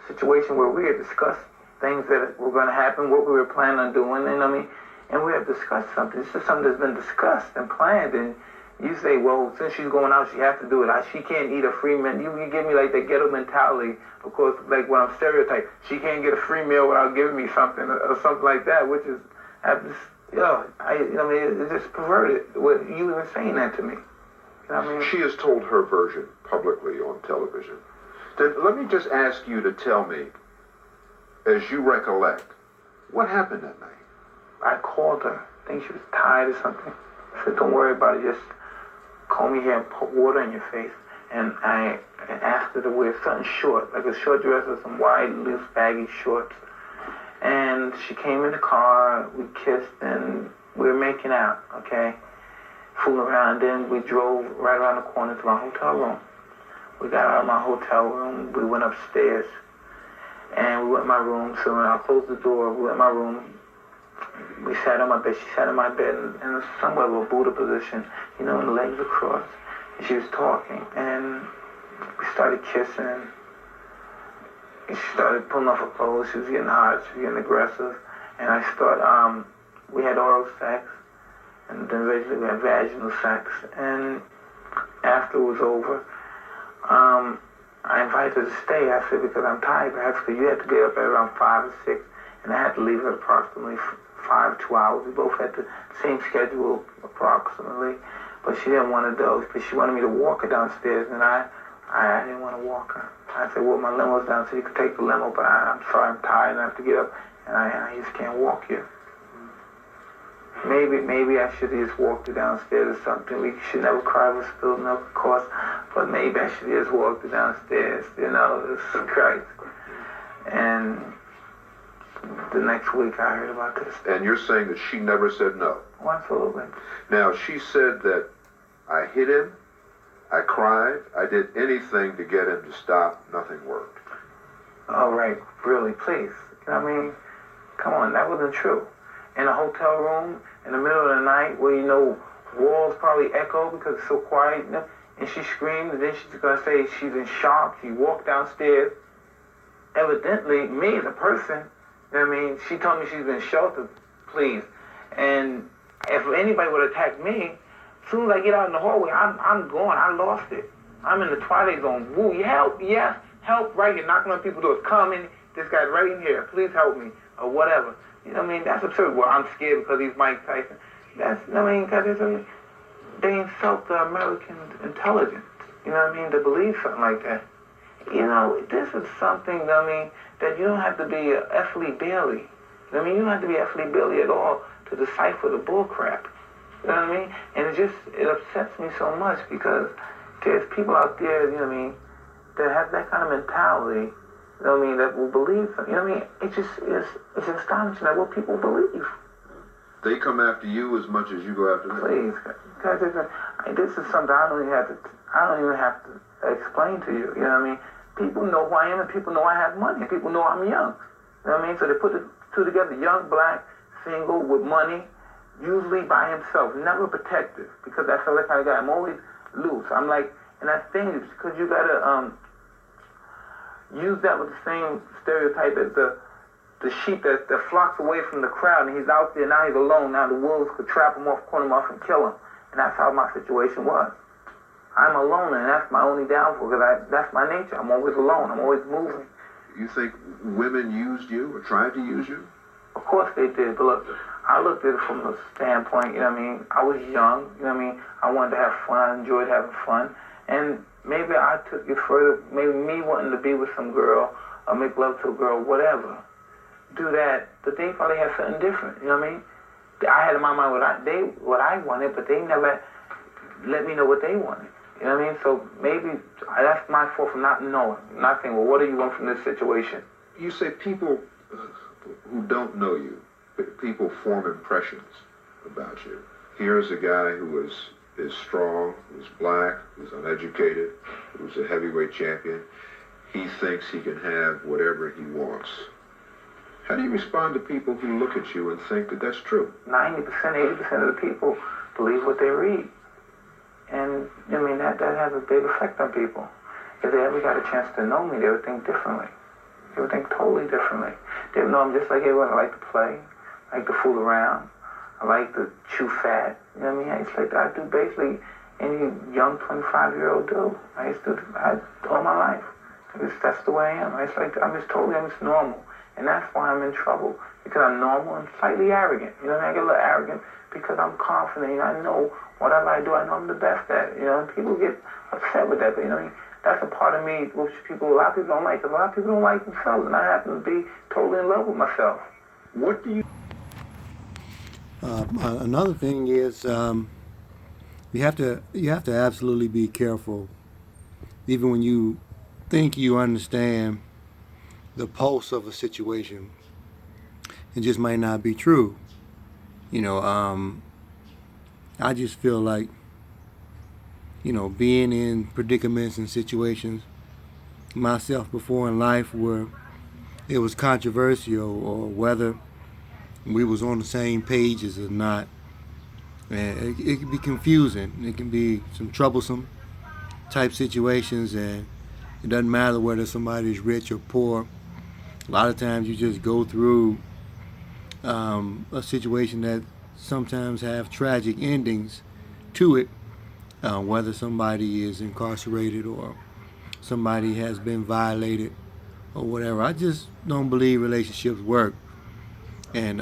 situation where we had discussed things that were going to happen, what we were planning on doing, and I mean, and we have discussed something. It's just something that's been discussed and planned, and you say, well, since she's going out, she has to do it. She can't eat a free meal. You give me like that ghetto mentality, of course, like when I'm stereotyped, she can't get a free meal without giving me something or something like that, which is, it's just perverted. What you were saying that to me. You know what I mean? She has told her version publicly on television. Then let me just ask you to tell me, as you recollect, what happened that night? I called her. I think she was tired or something. I said, don't worry about it. Just comb your hair and put water in your face. And I asked her to wear something short, like a short dress with some wide, loose, baggy shorts. And she came in the car, we kissed, and we were making out, okay? Fooling around. Then we drove right around the corner to my hotel room. We got out of my hotel room, we went upstairs, and we went in my room. So when I closed the door, we went in my room. We sat on my bed. She sat on my bed in somewhat of a Buddha position, and the legs across. And she was talking, and we started kissing. And she started pulling off her clothes. She was getting hot. She was getting aggressive. And we had oral sex, and then eventually we had vaginal sex. And after it was over, I invited her to stay. I said, because I'm tired, perhaps, because you had to get up at around 5 or 6, and I had to leave at approximately 2 hours. We both had the same schedule, approximately, but she didn't want to do, because she wanted me to walk her downstairs, and I didn't want to walk her. I said, well, my limo's down, so you can take the limo, but I'm sorry, I'm tired, and I have to get up, and I just can't walk you. Maybe I should have just walked her downstairs or something. We should never cry over spilled milk, of course, but maybe I should have just walked her downstairs, it's Christ. And the next week I heard about this. And you're saying that she never said no? Oh, absolutely. Now, she said that I hit him, I cried, I did anything to get him to stop, nothing worked. All right, really, please. Come on, that wasn't true. In a hotel room, in the middle of the night, where walls probably echo because it's so quiet, and she screamed, and then she's gonna say she's in shock. She walked downstairs. Evidently, me as a person, she told me she's been sheltered, please. And if anybody would attack me, as soon as I get out in the hallway, I'm gone. I lost it. I'm in the twilight zone. Woo, help, yes, help, right here, knocking on people's doors. Come in, this guy's right in here. Please help me, or whatever. That's absurd. Well, I'm scared because he's Mike Tyson. Because they insult the American intelligence, to believe something like that. This is something, that you don't have to be F. Lee Bailey. You don't have to be F. Lee Bailey at all to decipher the bull crap. You know what I mean? And it upsets me so much because there's people out there, that have that kind of mentality, that will believe something. It's astonishing at what people believe. They come after you as much as you go after them. Please, because this is something I don't even have to explain to you. People know who I am, and people know I have money, and people know I'm young. So they put the two together: young, black, single, with money, usually by himself, never protected, because that's the kind of guy. I'm always loose. I'm like, and that thing is because you gotta use that with the same stereotype as the sheep that flocks away from the crowd, and he's out there, now he's alone. Now the wolves could trap him off, corner him off, and kill him. And that's how my situation was. I'm alone, and that's my only downfall, because that's my nature. I'm always alone. I'm always moving. You think women used you or tried to use you? Of course they did, but look, I looked at it from the standpoint, I was young, I wanted to have fun, I enjoyed having fun, and maybe I took it further, maybe me wanting to be with some girl, or make love to a girl, whatever, do that, but they probably had something different, I had in my mind what I wanted, but they never let me know what they wanted, so maybe that's my fault for not knowing, not saying, well, what do you want from this situation? You say people who don't know you, people form impressions about you. Here's a guy who is strong, who's black, who's uneducated, who's a heavyweight champion. He thinks he can have whatever he wants. How do you respond to people who look at you and think that that's true? 90%, 80% of the people believe what they read. And, that has a big effect on people. If they ever got a chance to know me, they would think differently. They would think totally differently. They would know I'm just like everyone. I like to play, I like to fool around, I like to chew fat. You know what I mean? It's like I do basically any young 25-year-old do. I all my life. That's the way I am. It's like I'm just normal. And that's why I'm in trouble. Because I'm normal and slightly arrogant. You know what I mean? I get a little arrogant because I'm confident. You know, I know whatever I do, I know I'm the best at it. You know, and people get upset with that. But, you know, that's a part of me which a lot of people don't like. Because a lot of people don't like themselves. And I happen to be totally in love with myself. What do you... Another thing is you have to absolutely be careful, even when you think you understand the pulse of a situation. It just might not be true. You know, I just feel like, you know, being in predicaments and situations myself before in life where it was controversial or whether we was on the same pages or not. And it can be confusing. It can be some troublesome type situations, and it doesn't matter whether somebody's rich or poor. A lot of times you just go through a situation that sometimes have tragic endings to it, whether somebody is incarcerated or somebody has been violated or whatever. I just don't believe relationships work. And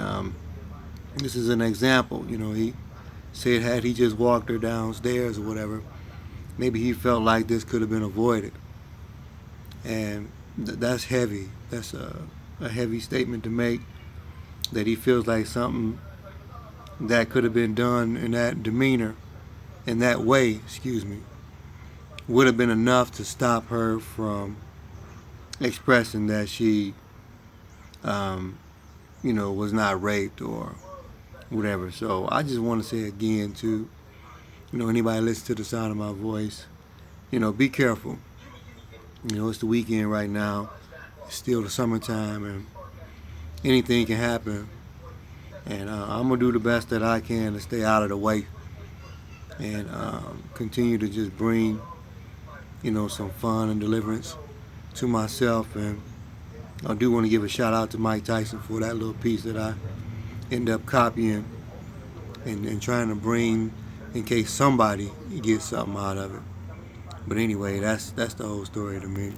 this is an example. You know, he said had he just walked her downstairs or whatever, maybe he felt like this could have been avoided. And that's heavy. That's a heavy statement to make, that he feels like something that could have been done in that demeanor, in that way, would have been enough to stop her from expressing that she, was not raped or whatever. So I just want to say again to, anybody listen to the sound of my voice, be careful. It's the weekend right now. It's still the summertime, and anything can happen. And I'm going to do the best that I can to stay out of the way and continue to just bring, some fun and deliverance to myself. And I do want to give a shout out to Mike Tyson for that little piece that I end up copying and trying to bring in case somebody gets something out of it. But anyway, that's the whole story to me.